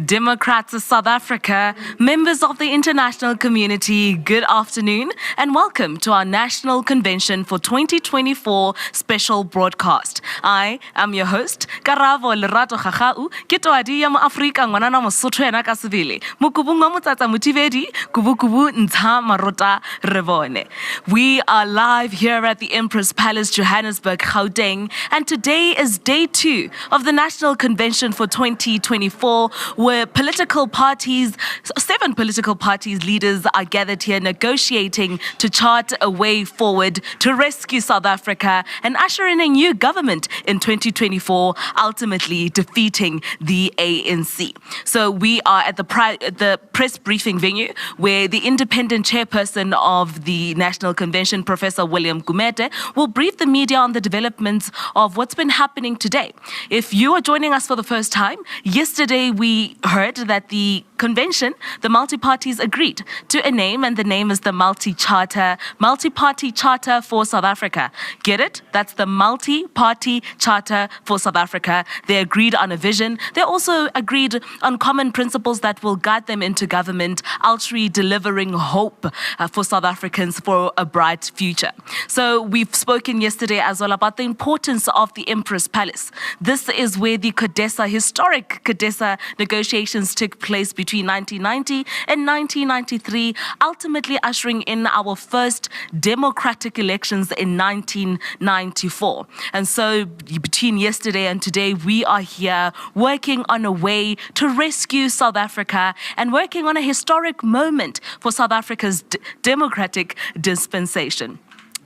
Democrats of South Africa, members of the international community, good afternoon and welcome to our National Convention for 2024 special broadcast. I am your host, Karabo Lerato Khagau, ke toadi ya mo Afrika ngwanana Mosotho ena ka sebele. Mokubung wa motsatsa motivedi, kubukubu ntsha marota rebone. We are live here at the Empress Palace, Johannesburg, Gauteng, and today is day 2 of the National Convention for 2024, where political parties, 7 political parties leaders are gathered here negotiating to chart a way forward to rescue South Africa and usher in a new government in 2024, ultimately defeating the ANC. So we are at the press briefing venue where the independent chairperson of the National Convention, Professor William Gumede, will brief the media on the developments of what's been happening today. If you are joining us for the first time, yesterday we heard that the convention, the multi-parties agreed to a name, and the name is the Multi-Party Charter for South Africa. Get it? That's the Multi-Party Charter for South Africa. They agreed on a vision. They also agreed on common principles that will guide them into government, ultimately delivering hope for South Africans for a bright future. So we've spoken yesterday as well about the importance of the Empress Palace. This is where the historic CODESA negotiations took place between 1990 and 1993, ultimately ushering in our first democratic elections in 1994. And so between yesterday and today, we are here working on a way to rescue South Africa and working on a historic moment for South Africa's democratic dispensation.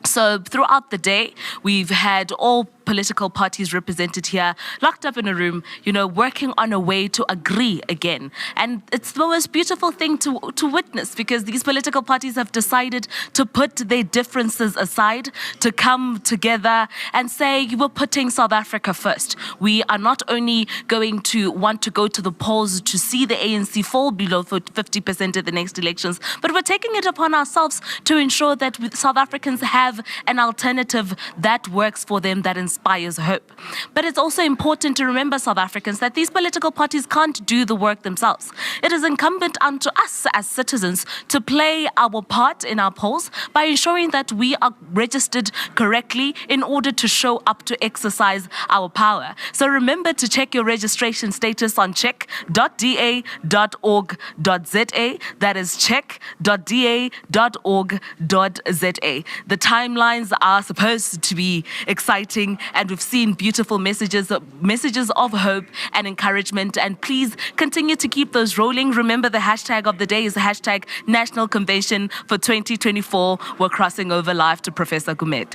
So throughout the day, we've had all political parties represented here, locked up in a room, working on a way to agree again. And it's the most beautiful thing to witness, because these political parties have decided to put their differences aside, to come together and say, we're putting South Africa first. We are not only going to want to go to the polls to see the ANC fall below 50% at the next elections, but we're taking it upon ourselves to ensure that South Africans have an alternative that works for them, that inspires hope. But it's also important to remember, South Africans, that these political parties can't do the work themselves. It is incumbent unto us as citizens to play our part in our polls by ensuring that we are registered correctly in order to show up to exercise our power. So remember to check your registration status on check.da.org.za. That is check.da.org.za. The timelines are supposed to be exciting, and we've seen beautiful messages of hope and encouragement. And please continue to keep those rolling. Remember, the hashtag of the day is the hashtag National Convention for 2024. We're crossing over live to Professor Gumede.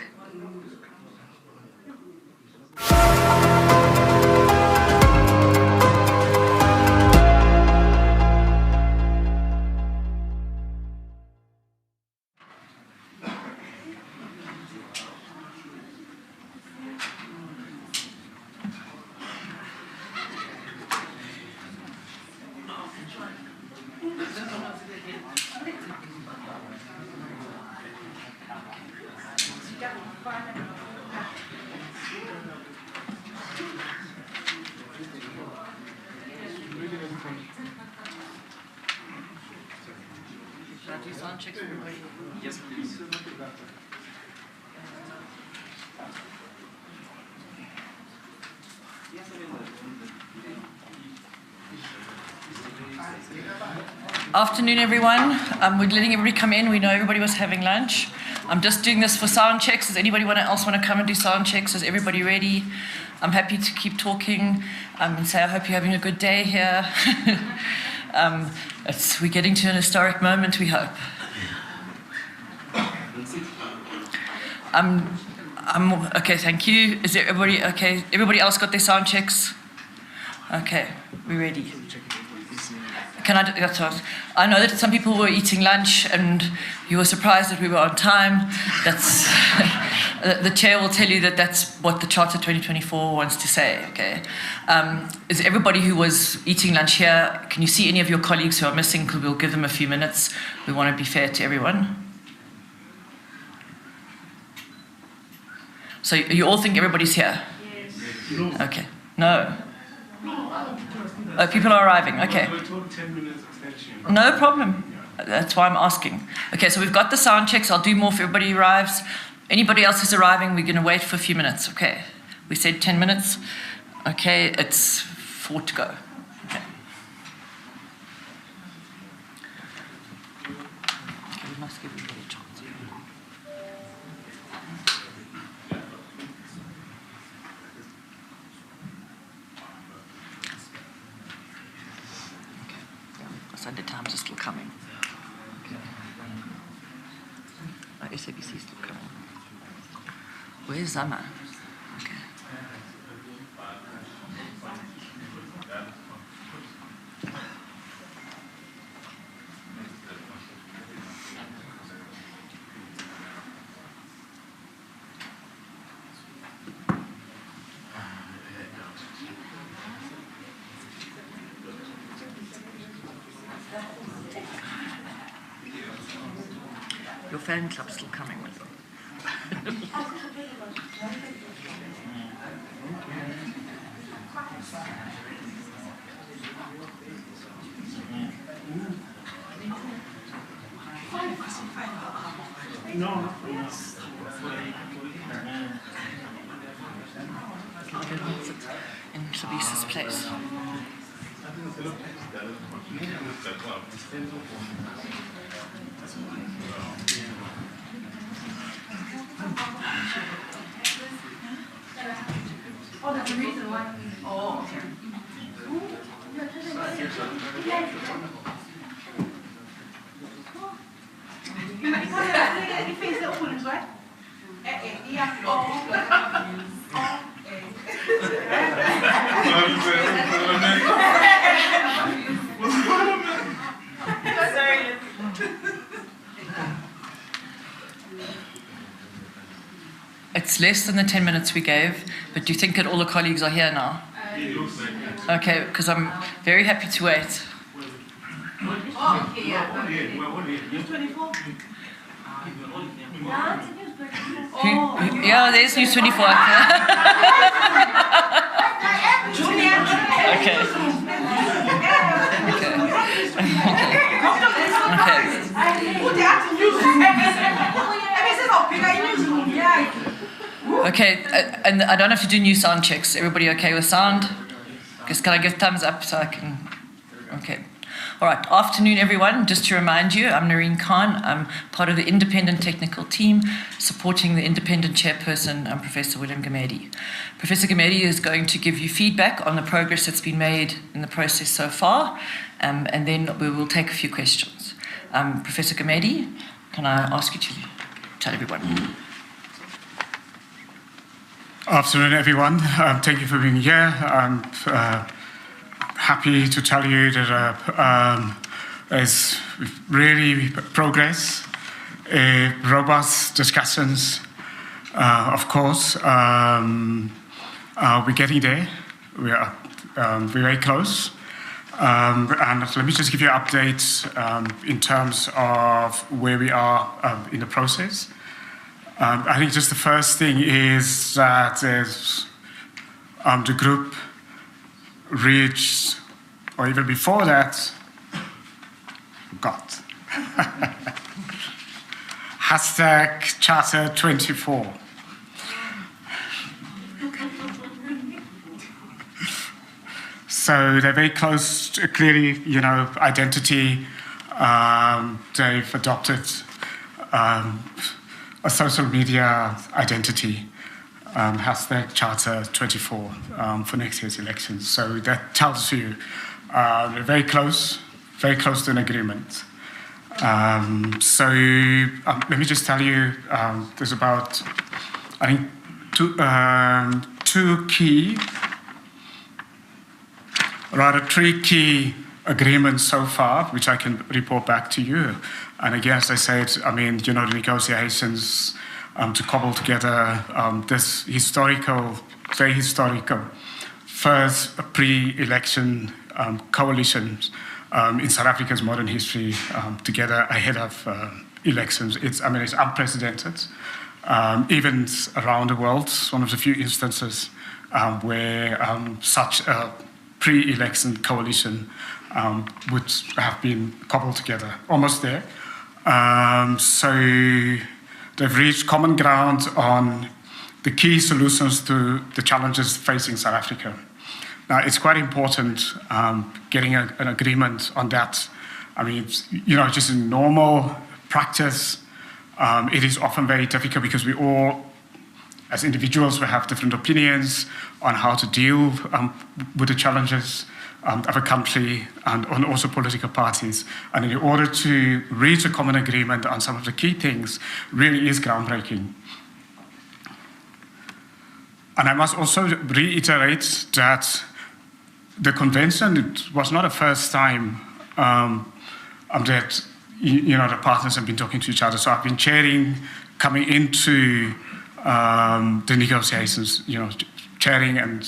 Yes, please. Afternoon, everyone. We're letting everybody come in. We know everybody was having lunch. I'm just doing this for sound checks. Does anybody else want to come and do sound checks? Is everybody ready? I'm happy to keep talking and say I hope you're having a good day here. We're getting to an historic moment, we hope. Okay, thank you. Is everybody okay? Everybody else got their sound checks? Okay, we're ready. I know that some people were eating lunch and you were surprised that we were on time. That's the chair will tell you that that's what the Charter 2024 wants to say, okay? Is everybody who was eating lunch here, can you see any of your colleagues who are missing? Because we'll give them a few minutes. We want to be fair to everyone. So you all think everybody's here? Yes. Okay. No. Oh, people are arriving. Okay. We're told 10 minutes extension. No problem. That's why I'm asking. Okay, so we've got the sound checks. I'll do more if everybody arrives. Anybody else who's arriving, we're going to wait for a few minutes. Okay. We said 10 minutes. Okay, it's 4 to go. Okay. Okay, we must give everybody a chance. Sunday Times is still coming. SABC is still coming. Where's Zama? Okay. Your fan club's still coming with you. No. Can I go sit in Sabisa's place? Oh, that's the reason why. Oh, okay. It's less than the 10 minutes we gave, but do you think that all the colleagues are here now? Okay, because I'm very happy to wait. Oh, yeah. 24? Yeah, there's News 24. Okay. Okay, and I don't have to do new sound checks. Everybody okay with sound? Because can I give thumbs up so I can... Okay. All right, afternoon everyone. Just to remind you, I'm Noreen Khan. I'm part of the independent technical team supporting the independent chairperson, Professor William Gumede. Professor Gumede is going to give you feedback on the progress that's been made in the process so far, and then we will take a few questions. Professor Gumede, can I ask you to tell everyone? Afternoon, everyone. Thank you for being here. I'm happy to tell you that there's really progress, robust discussions. Of course, we're getting there. We're very close. And let me just give you an update in terms of where we are in the process. I think just the first thing is that the group reached, or even before that, got hashtag Charter 24. So they're very close to clearly, identity. They've adopted a social media identity, hashtag Charter 24 for next year's elections. So that tells you they're very close to an agreement. So let me just tell you, there's about, I think, three key agreements so far, which I can report back to you. And again, as I said, the negotiations to cobble together this very historical first pre-election coalition in South Africa's modern history together ahead of elections. It's unprecedented. Even around the world, it's one of the few instances where such a pre-election coalition would have been cobbled together, almost there. So they've reached common ground on the key solutions to the challenges facing South Africa. Now, it's quite important getting an agreement on that. I mean, just in normal practice, it is often very difficult because we all, as individuals, we have different opinions on how to deal with the challenges of a country and also political parties. And in order to reach a common agreement on some of the key things really is groundbreaking. And I must also reiterate that the convention, it was not the first time that the partners have been talking to each other. So I've been chairing, coming into the negotiations, chairing and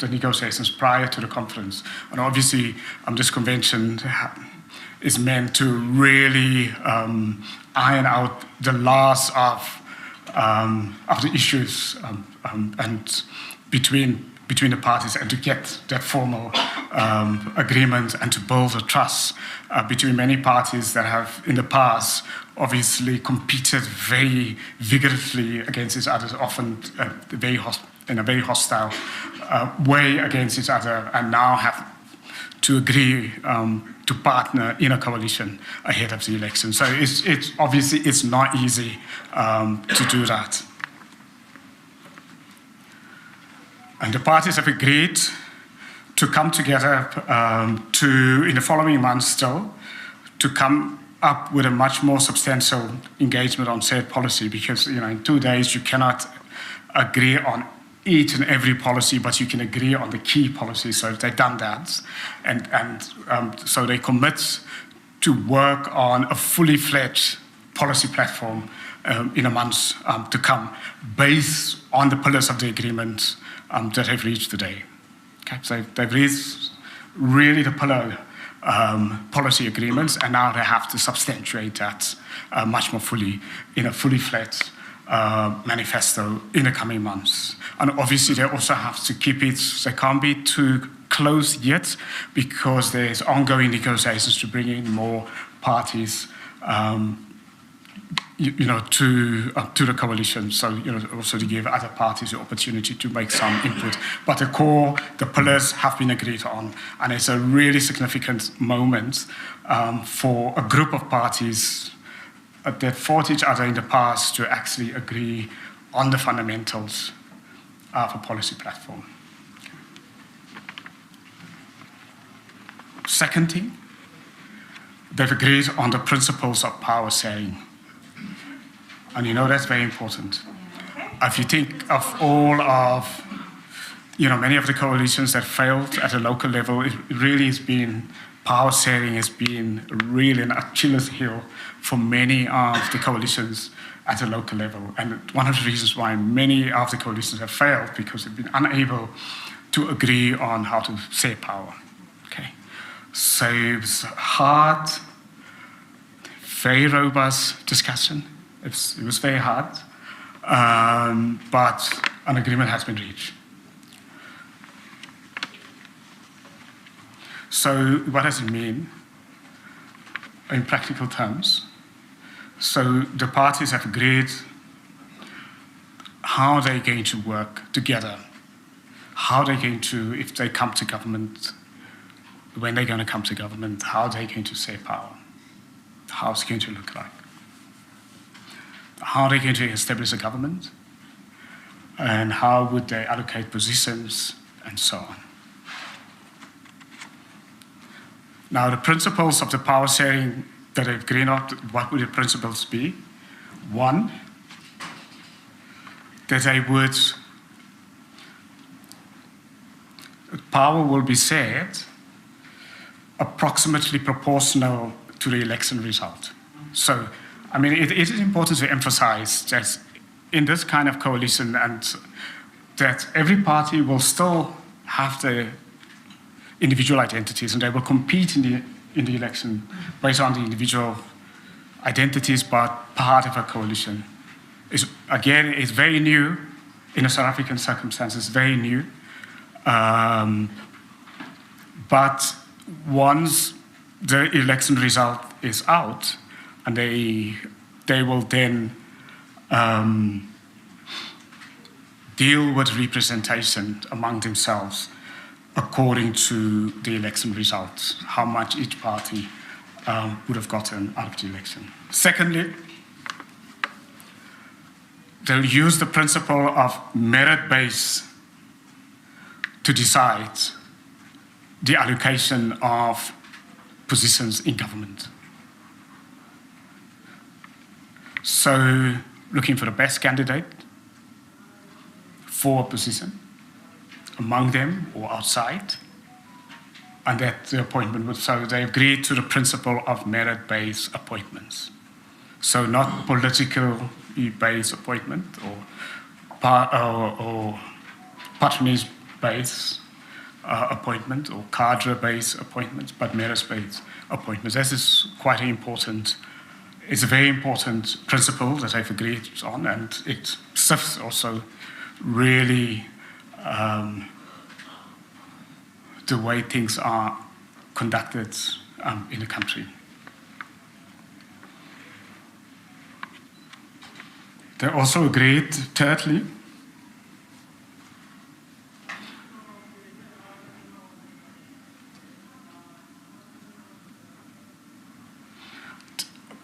the negotiations prior to the conference. And obviously, this convention is meant to really iron out the last of the issues and between the parties, and to get that formal agreement and to build a trust between many parties that have in the past obviously competed very vigorously against each other, often in a very hostile way against each other, and now have to agree to partner in a coalition ahead of the election. So it's obviously it's not easy to do that. And the parties have agreed to come together in the following months still, to come up with a much more substantial engagement on said policy, because in 2 days you cannot agree on each and every policy, but you can agree on the key policies. So they've done that, and so they commit to work on a fully fledged policy platform in the months to come, based on the pillars of the agreement that have reached today. Okay, so they've reached really the pillar policy agreements, and now they have to substantiate that much more fully in a fully fledged manifesto in the coming months. And obviously they also have to keep it, they can't be too close yet, because there's ongoing negotiations to bring in more parties to the coalition, so also to give other parties the opportunity to make some input. But the core, the pillars have been agreed on, and it's a really significant moment for a group of parties that fought each other in the past to actually agree on the fundamentals of a policy platform. Second thing, they've agreed on the principles of power sharing. And that's very important. If you think of all of, many of the coalitions that failed at a local level, it really has been, power sharing has been really an Achilles heel for many of the coalitions at a local level. And one of the reasons why many of the coalitions have failed, because they've been unable to agree on how to share power. Okay, so it was hard, very robust discussion. It was very hard, but an agreement has been reached. So what does it mean in practical terms? So the parties have agreed how they're going to work together, how they're going to, if they come to government, when they're going to come to government, how they're going to share power, how it's going to look like. How are they going to establish a government, and how would they allocate positions, and so on. Now, the principles of the power sharing that they've agreed on, what would the principles be? One, that power will be shared approximately proportional to the election result. So, it is important to emphasize that in this kind of coalition, and that every party will still have their individual identities, and they will compete in the election based on the individual identities, but part of a coalition. It's very new in the South African circumstances, very new. But once the election result is out, and they will then deal with representation among themselves according to the election results, how much each party would have gotten out of the election. Secondly, they'll use the principle of merit base to decide the allocation of positions in government. So, looking for the best candidate for a position, among them or outside, and that the appointment would, so they agreed to the principle of merit-based appointments. So not political-based appointment or patronage-based appointment or cadre-based appointments, but merit-based appointments. This is quite an important, it's a very important principle that they've agreed on, and it sifts also really the way things are conducted in the country. They also agreed, thirdly,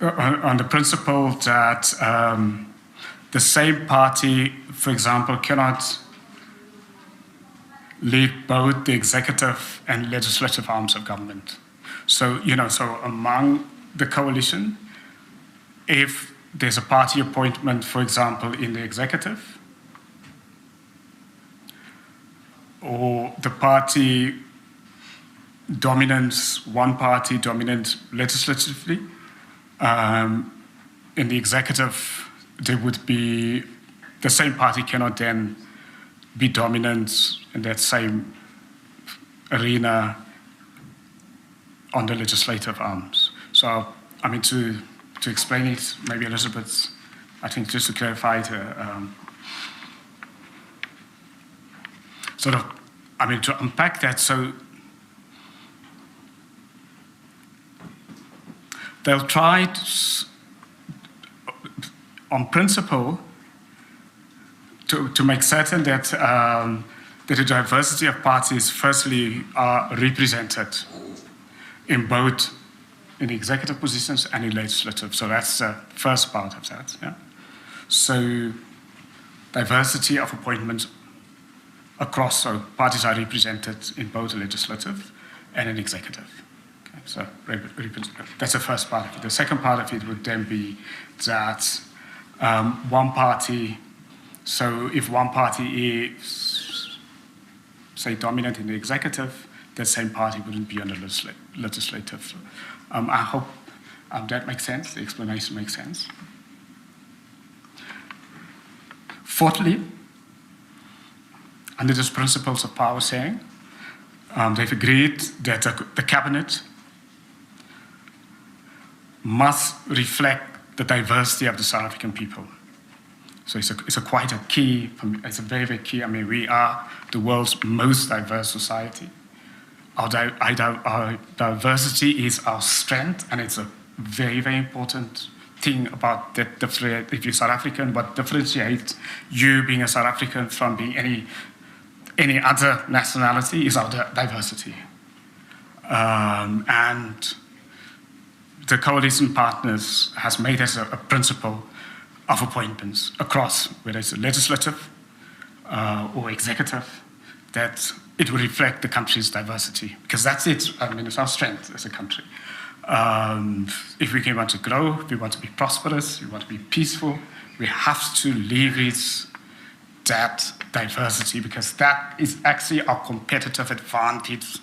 on the principle that the same party, for example, cannot lead both the executive and legislative arms of government. So, so among the coalition, if there's a party appointment, for example, in the executive, or the party dominance, one party dominant legislatively, in the executive, there would be, the same party cannot then be dominant in that same arena on the legislative arms. So, I mean, to explain it maybe a little bit, I think just to clarify it, to unpack that, so they'll try on principle to make certain that that the diversity of parties, firstly, are represented in both in the executive positions and in legislative. So that's the first part of that. Yeah? So diversity of appointments across, so parties are represented in both the legislative and in executive. Okay? So that's the first part of it. The second part of it would then be that one party, so if one party is, say, dominant in the executive, the same party wouldn't be on the legislative. I hope that makes sense, the explanation makes sense. Fourthly, under these principles of power sharing, they've agreed that the cabinet must reflect the diversity of the South African people. So it's quite a key, it's a very, very key. I mean, we are the world's most diverse society. Our diversity is our strength, and it's a very, very important thing about that. If you're South African, what differentiates you being a South African from being any other nationality is our diversity. And the coalition partners has made as a principle of appointments across, whether it's legislative or executive, that it will reflect the country's diversity, because that's it. I mean, it's our strength as a country. If we want to grow, if we want to be prosperous, we want to be peaceful, we have to leverage that diversity, because that is actually our competitive advantage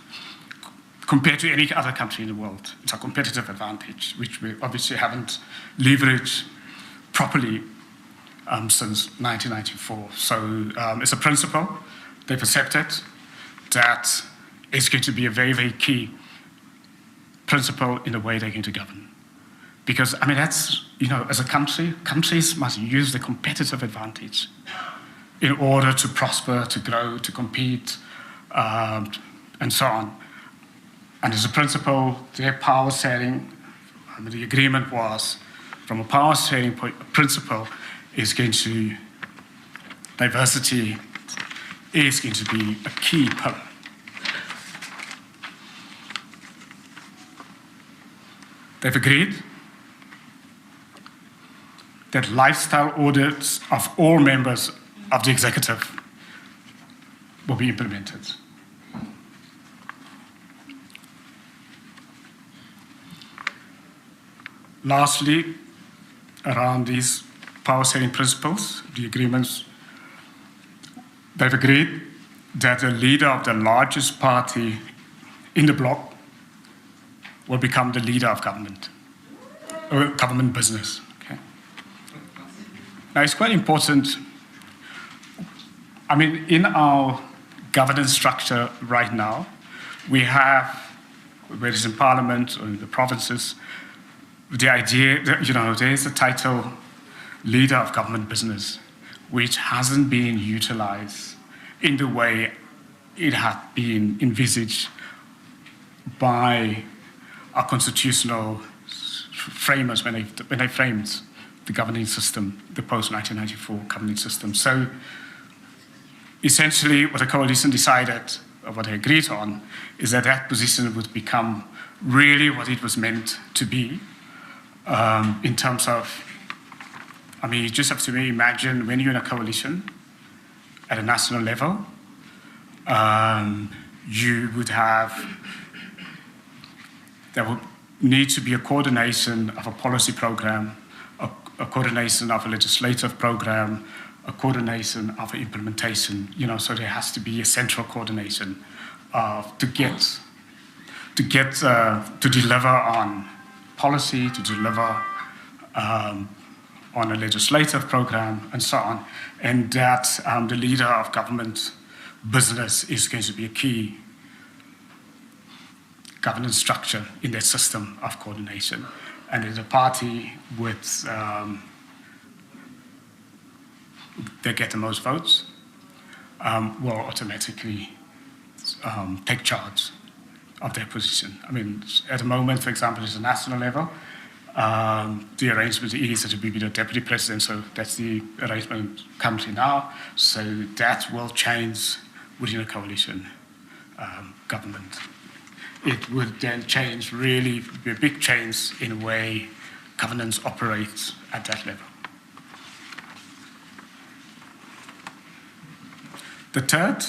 compared to any other country in the world. It's a competitive advantage, which we obviously haven't leveraged properly since 1994. So it's a principle they've accepted that is going to be a very, very key principle in the way they're going to govern. Because, I mean, that's, as a country, countries must use the competitive advantage in order to prosper, to grow, to compete, and so on. And as a principle, their power sharing, the agreement was, from a power sharing principle, is going to, diversity is going to be a key pillar. They've agreed that lifestyle audits of all members of the executive will be implemented. Lastly, around these power sharing principles, the agreements, they've agreed that the leader of the largest party in the bloc will become the leader of government, or government business. Okay. Now, it's quite important. I mean, in our governance structure right now, we have, whether it's in Parliament or in the provinces, the idea that, there's a title, leader of government business, which hasn't been utilized in the way it had been envisaged by our constitutional framers when they framed the governing system, the post-1994 governing system. So essentially what the coalition decided, or what they agreed on, is that that position would become really what it was meant to be, in terms of, you just have to imagine when you're in a coalition at a national level, you would have, there would need to be a coordination of a policy program, a coordination of a legislative program, a coordination of an implementation, so there has to be a central coordination to deliver on policy, to deliver on a legislative program, and so on. And that the leader of government business is going to be a key governance structure in their system of coordination. And as a party with, they get the most votes, will automatically take charge of their position. At the moment, for example, at the national level, the arrangement is that it will be the deputy president, so that's the arrangement currently now. So that will change within a coalition government. It would then change, really be a big change in the way governance operates at that level. The third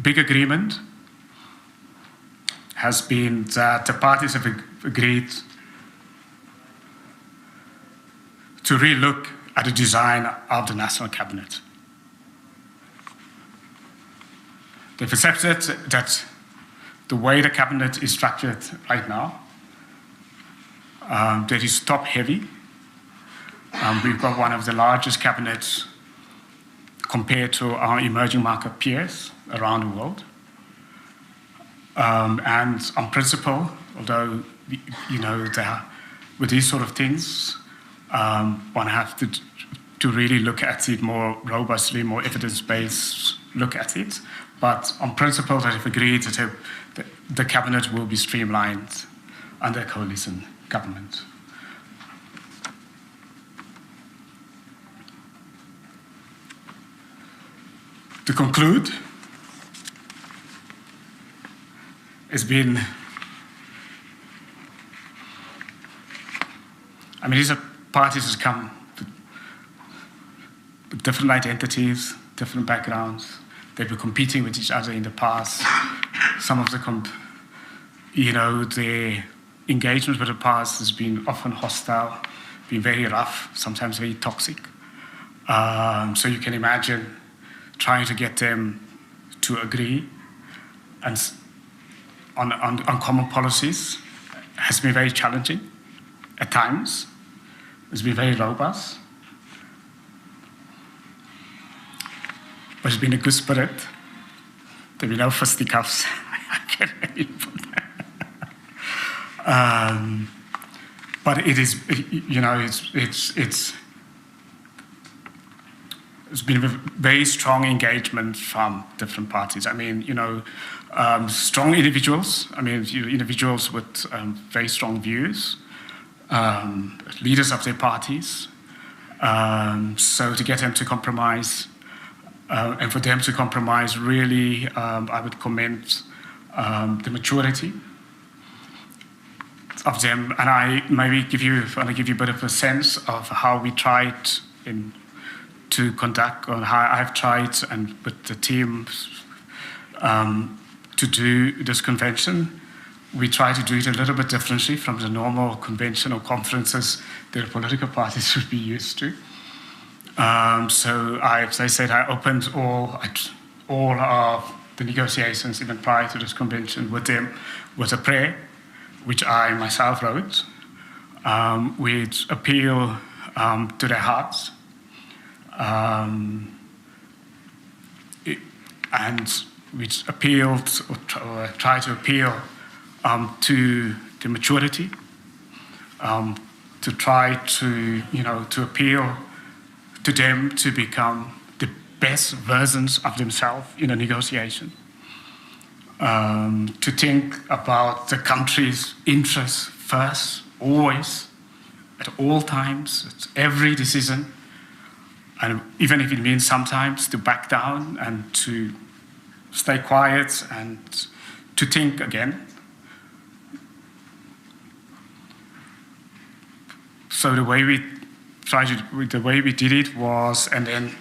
big agreement has been that the parties have agreed to relook at the design of the national cabinet. They've accepted that the way the cabinet is structured right now, that is top-heavy. We've got one of the largest cabinets compared to our emerging market peers around the world. And on principle, although, with these sort of things, one has to really look at it more robustly, more evidence-based look at it. But on principle, they've agreed that the cabinet will be streamlined under coalition government. To conclude, these are parties that come with different identities, different backgrounds. They've been competing with each other in the past. Some of their engagement with the past has been often hostile, been very rough, sometimes very toxic. So you can imagine trying to get them to agree and on common policies has been very challenging at times. It's been very robust. But it's been a good spirit. There'll be no fisticuffs. I can't really put that. But it is, there's been a very strong engagement from different parties. I mean, strong individuals. I mean, individuals with very strong views, leaders of their parties. So to get them to compromise, and for them to compromise, really, I would commend the maturity of them. And I maybe want to give you a bit of a sense of how we tried to conduct, or how I've tried and with the team to do this convention. We try to do it a little bit differently from the normal convention or conferences that the political parties would be used to. So as I said, I opened all of the negotiations, even prior to this convention, with them with a prayer, which I myself wrote, with appeal to their hearts, and which appealed or tried to appeal to the maturity, to try to appeal to them to become the best versions of themselves in a negotiation, to think about the country's interests first, always, at all times, at every decision, and even if it means sometimes to back down and to stay quiet and to think again. So the way we did it was, and then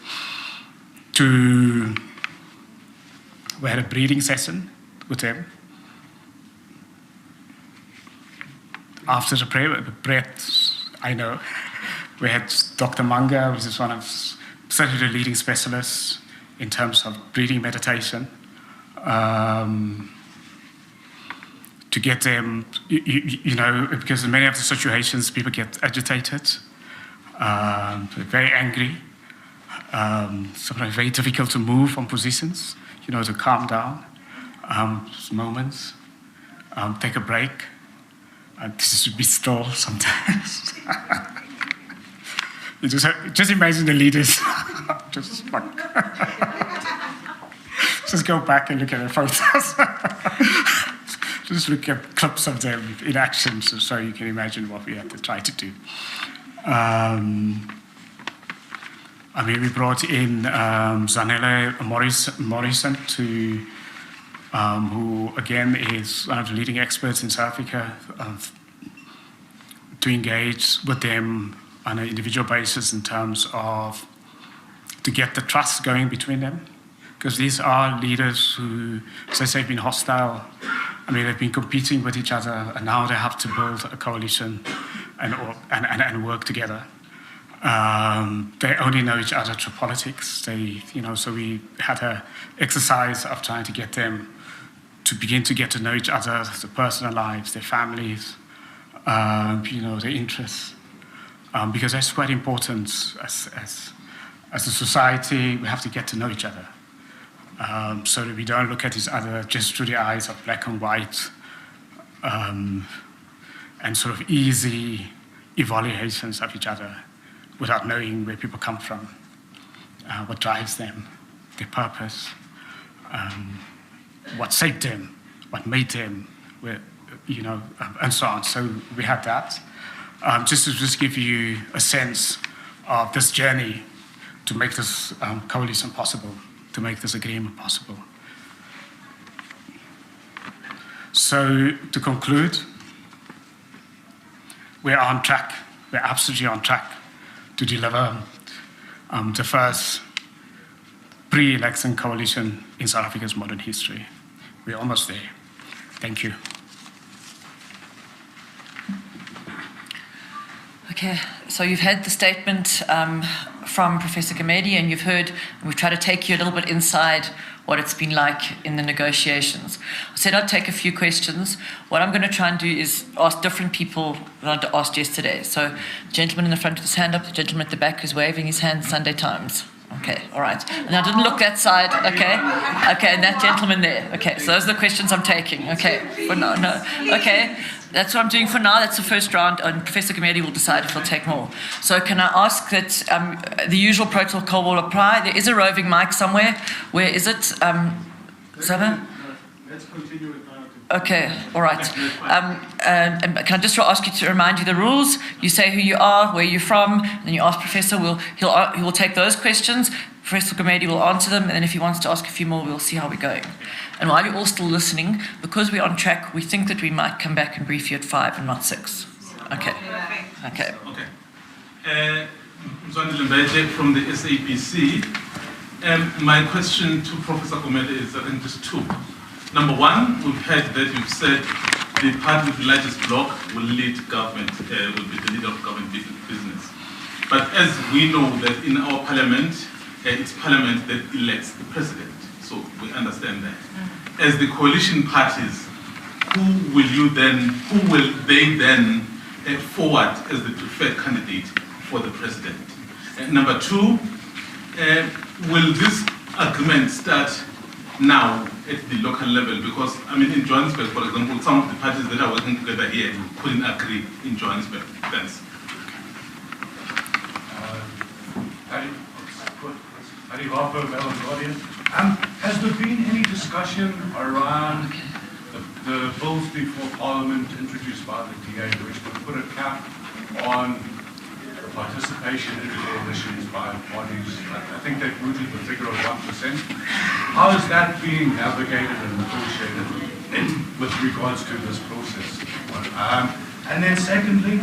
we had a breathing session with them. After the breath, I know, we had Dr. Manga, who is one of certainly the leading specialists in terms of breathing meditation, to get them, because in many of the situations, people get agitated, very angry, sometimes very difficult to move from positions, to calm down, moments, take a break, just be still sometimes. You just imagine the leaders, just go back and look at the photos. Just look at clips of them in action, so you can imagine what we had to try to do. We brought in Zanele Morrison who again is one of the leading experts in South Africa, to engage with them on an individual basis in terms of to get the trust going between them. Because these are leaders who, as I say, have been hostile. They've been competing with each other, and now they have to build a coalition and work together. They only know each other through politics. So we had an exercise of trying to get them to begin to get to know each other, their personal lives, their families, their interests, because that's quite important. As a society, we have to get to know each other. So that we don't look at each other just through the eyes of black and white, and sort of easy evaluations of each other without knowing where people come from, what drives them, their purpose, what shaped them, what made them, and so on. So we had that. Just to give you a sense of this journey to make this coalition possible, to make this agreement possible. So to conclude, we're on track. We're absolutely on track to deliver the first pre-election coalition in South Africa's modern history. We're almost there. Thank you. Okay, so you've had the statement from Professor Gumede, and you've heard, and we've tried to take you a little bit inside what it's been like in the negotiations. I said I'd take a few questions. What I'm going to try and do is ask different people than I asked yesterday. So the gentleman in the front with his hand up, the gentleman at the back who's waving his hand, Sunday Times. Okay, all right. And I didn't look that side, okay? Okay, and that gentleman there. Okay, so those are the questions I'm taking. Okay, but no. Okay, That's what I'm doing for now. That's the first round, and Professor Gumede will decide if he'll take more. So can I ask that the usual protocol will apply? There is a roving mic somewhere. Where is it? Zaba? Let's continue with our. Okay, all right. And can I just ask you to remind you the rules? You say who you are, where you're from, and then you ask Professor. He will take those questions. Professor Gumede will answer them, and then if he wants to ask a few more, we'll see how we're going. And while you're all still listening, because we're on track, we think that we might come back and brief you at 5 and not 6. Okay. Okay. Okay. Mzwandile Mbete from the SAPC. My question to Professor Gumede is, I think, just two. Number one, we've heard that you've said the party with the largest bloc will lead government, will be the leader of government business. But as we know that in our parliament, it's parliament that elects the president. So we understand that. As the coalition parties, who will they then forward as the preferred candidate for the president? Number two, will this agreement start now at the local level? Because, I mean, in Johannesburg, for example, some of the parties that are working together here couldn't agree in Johannesburg. Thanks. Has there been any discussion around the bills before Parliament introduced by the DA, which would put a cap on participation in coalitions by parties? I think they've mooted the figure of 1%. How is that being navigated and negotiated with regards to this process? And then secondly,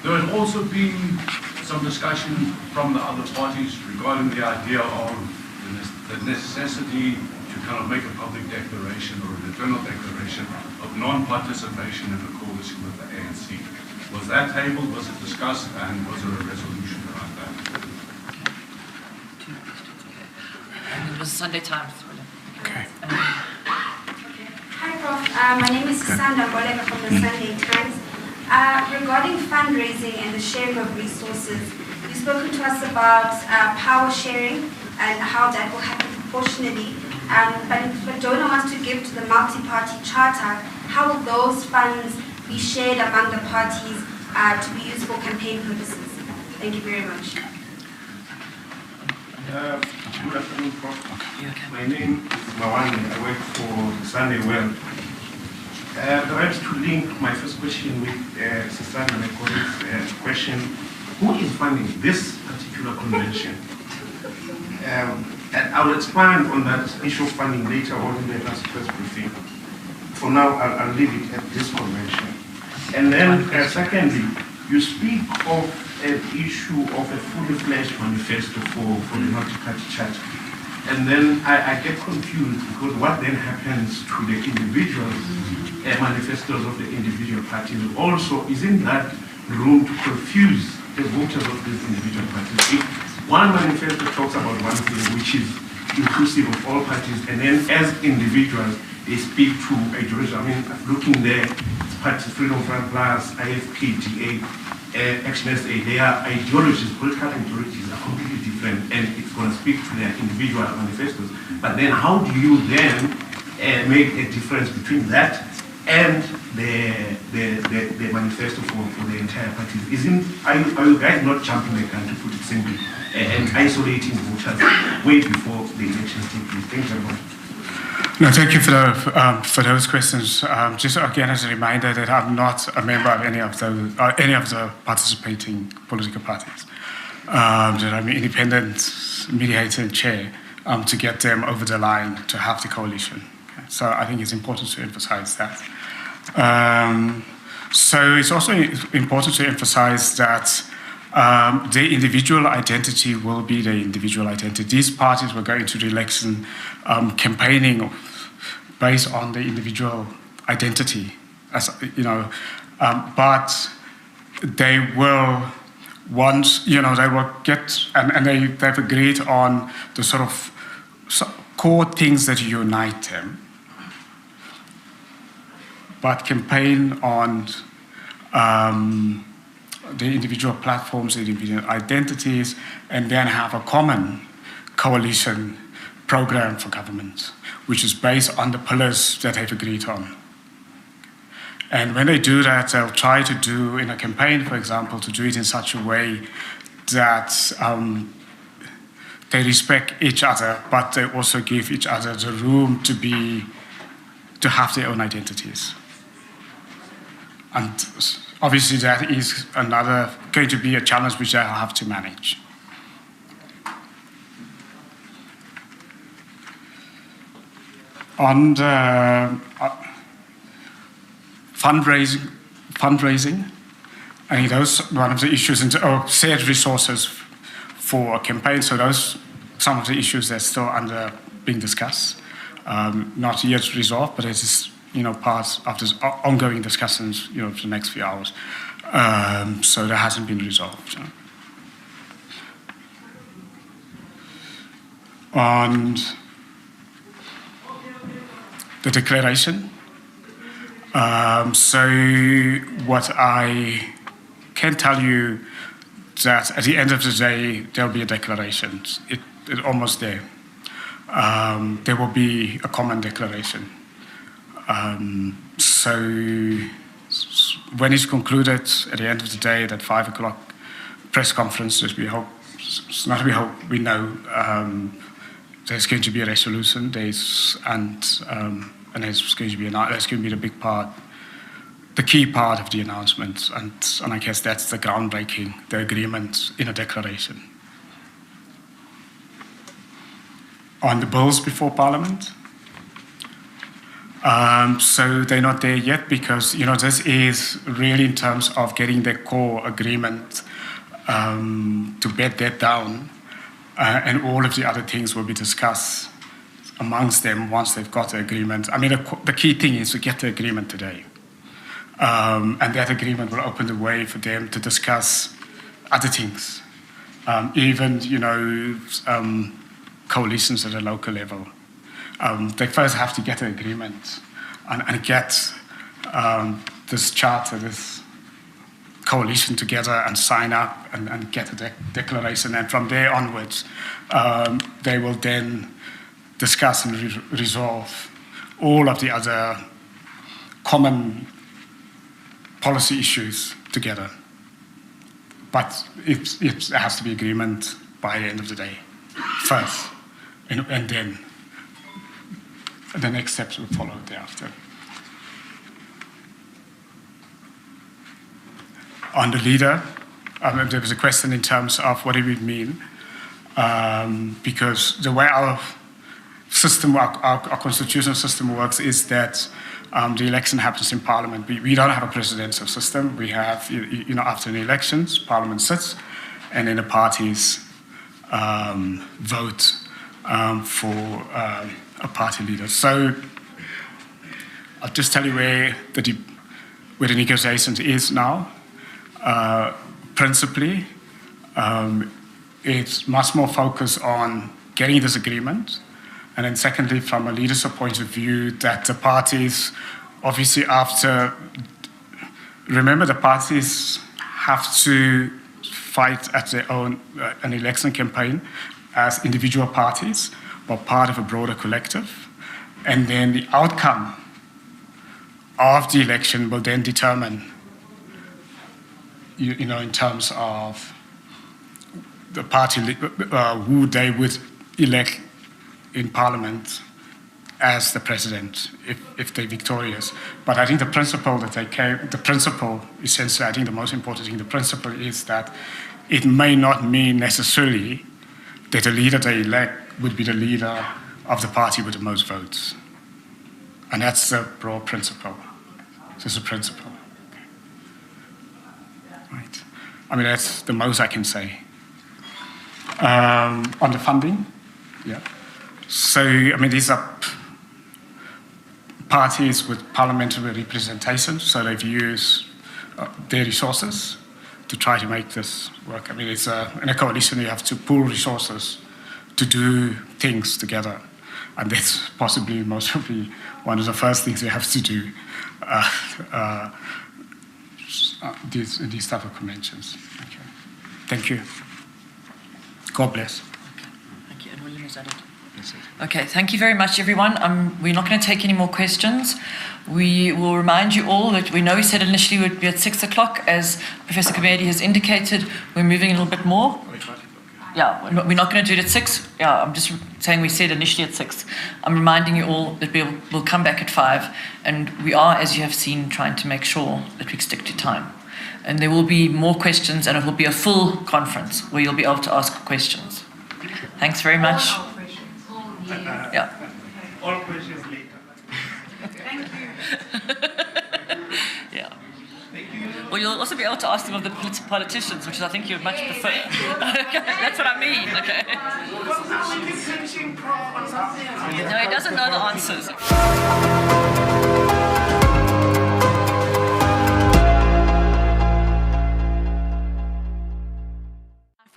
there has also been some discussion from the other parties regarding the idea of the necessity to kind of make a public declaration or an internal declaration of non-participation in the coalition with the ANC. Was that tabled, was it discussed, and was there a resolution around that? And it was Sunday Times. Okay. Hi, Prof. My name is Sandra Boleka from the Sunday Times. Regarding fundraising and the sharing of resources, you've spoken to us about power sharing and how that will happen proportionally. But if a donor wants to give to the multi-party charter, how will those funds be shared among the parties to be used for campaign purposes? Thank you very much. Good afternoon, Prof. Okay. My name is Mawani. I work for the Sunday World. Perhaps to link my first question with Susanna and my colleague's question, who is funding this particular convention? And I will expand on that issue of funding later on in the last press briefing. For now, I'll leave it at this convention. And then, secondly, you speak of an issue of a fully fledged manifesto for the multi-party charter. And then I get confused because what then happens to the individual manifestos of the individual parties also is in that room to confuse the voters of these individual parties. If one manifesto talks about one thing which is inclusive of all parties, and then as individuals they speak to a jurisdiction. I mean, looking there, it's Party Freedom Front Plus, IFP, DA, ActionSA, their ideologies, political ideologies are completely different, and it's going to speak to their individual manifestos. But then how do you then make a difference between that and the manifesto for the entire parties? Are you guys not jumping the gun, to put it simply, and isolating voters way before the elections take place? Thank you very much. No, thank you for those questions. Just again, as a reminder that I'm not a member of any of the participating political parties. That I'm an independent mediator and chair to get them over the line to have the coalition. Okay. So I think it's important to emphasize that. So it's also important to emphasize that the individual identity will be the individual identity. These parties will go into the election campaigning based on the individual identity, as you know, but they will once they will get and they've agreed on the sort of core things that unite them, but campaign on the individual platforms, the individual identities, and then have a common coalition program for government, which is based on the pillars that they've agreed on. And when they do that, they'll try to do, in a campaign, for example, to do it in such a way that they respect each other, but they also give each other the room to have their own identities. And obviously that is going to be a challenge which they have to manage. On the fundraising, I think those one of the issues, shared resources for a campaign. So those some of the issues that are still being discussed, not yet resolved, but it is part of this ongoing discussions for the next few hours. So that hasn't been resolved. So. On the declaration. So what I can tell you that at the end of the day, there'll be a declaration. It's almost there. There will be a common declaration. So when it's concluded at the end of the day, at 5 o'clock press conference, as we hope, we know there's going to be a resolution. And there's going to be the big part, the key part of the announcement, and I guess that's the groundbreaking, the agreement in a declaration. On the bills before Parliament, so they're not there yet because this is really in terms of getting the core agreement to bed that down, and all of the other things will be discussed amongst them once they've got the agreement. I mean, the key thing is to get the agreement today. And that agreement will open the way for them to discuss other things, even, coalitions at a local level. They first have to get an agreement and get this charter, this coalition together and sign up and get a declaration. And from there onwards, they will then discuss and resolve all of the other common policy issues together. But it has to be agreement by the end of the day first, and then the next steps will follow thereafter. On the leader, there was a question in terms of what it would mean, because the way our system, our constitutional system works is that the election happens in Parliament. We don't have a presidential system. We have, after the elections, Parliament sits, and then the parties vote for a party leader. So I'll just tell you where the negotiations is now. Principally, it's much more focused on getting this agreement. And then secondly, from a leadership point of view, that the parties, obviously remember the parties have to fight at their own, an election campaign as individual parties, but part of a broader collective. And then the outcome of the election will then determine, in terms of the party, who they would elect in Parliament as the president, if they're victorious. But I think the principle essentially, I think the most important thing, the principle is that it may not mean necessarily that the leader they elect would be the leader of the party with the most votes. And that's the broad principle. Just a principle. Right. I mean, that's the most I can say. On the funding, yeah. So, I mean, these are parties with parliamentary representation, so they've used their resources to try to make this work. I mean, it's in a coalition, you have to pool resources to do things together. And that's possibly one of the first things you have to do these type of conventions. Okay. Thank you. God bless. Thank you. And William, is that it? Okay, thank you very much, everyone. We're not going to take any more questions. We will remind you all that we know we said initially we'd be at 6 o'clock. As Professor Gumede has indicated, we're moving a little bit more. Yeah, we're not going to do it at 6. Yeah, I'm just saying we said initially at 6. I'm reminding you all that we'll come back at 5. And we are, as you have seen, trying to make sure that we stick to time. And there will be more questions, and it will be a full conference where you'll be able to ask questions. Thanks very much. Yeah. All questions later. Thank you. Yeah. Well, you'll also be able to ask them of the politicians, which I think you would much prefer. That's what I mean. Okay. No, he doesn't know the answers.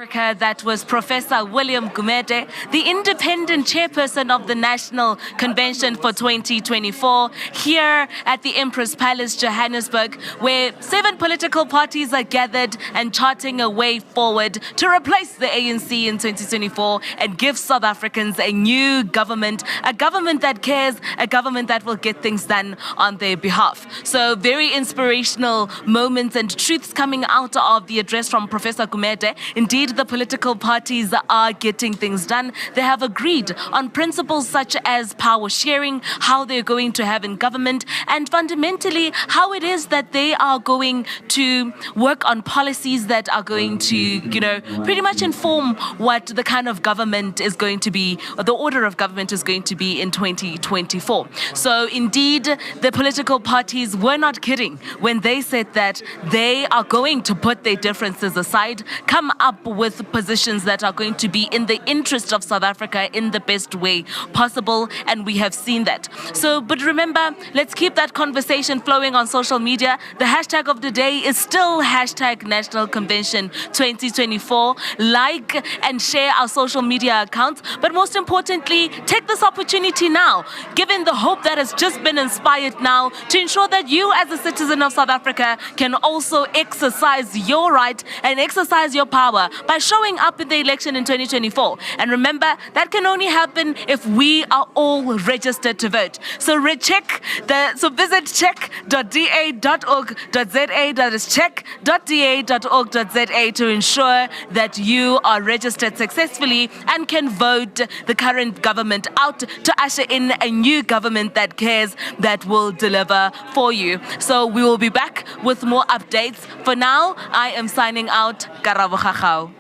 Africa, that was Professor William Gumede, the independent chairperson of the National Convention for 2024, here at the Empress Palace, Johannesburg, where 7 political parties are gathered and charting a way forward to replace the ANC in 2024 and give South Africans a new government, a government that cares, a government that will get things done on their behalf. So very inspirational moments and truths coming out of the address from Professor Gumede. Indeed, the political parties are getting things done. They have agreed on principles such as power sharing, how they're going to have in government, and fundamentally how it is that they are going to work on policies that are going to, pretty much inform what the kind of government is going to be, or the order of government is going to be in 2024. So indeed, the political parties were not kidding when they said that they are going to put their differences aside, come up with positions that are going to be in the interest of South Africa in the best way possible, and we have seen that. So, but remember, let's keep that conversation flowing on social media. The hashtag of the day is still hashtag National Convention 2024. Like and share our social media accounts, but most importantly, take this opportunity now, given the hope that has just been inspired now, to ensure that you as a citizen of South Africa can also exercise your right and exercise your power by showing up in the election in 2024. And remember, that can only happen if we are all registered to vote. So visit check.da.org.za, that is check.da.org.za, to ensure that you are registered successfully and can vote the current government out to usher in a new government that cares, that will deliver for you. So we will be back with more updates. For now, I am signing out. Karabo Khakao.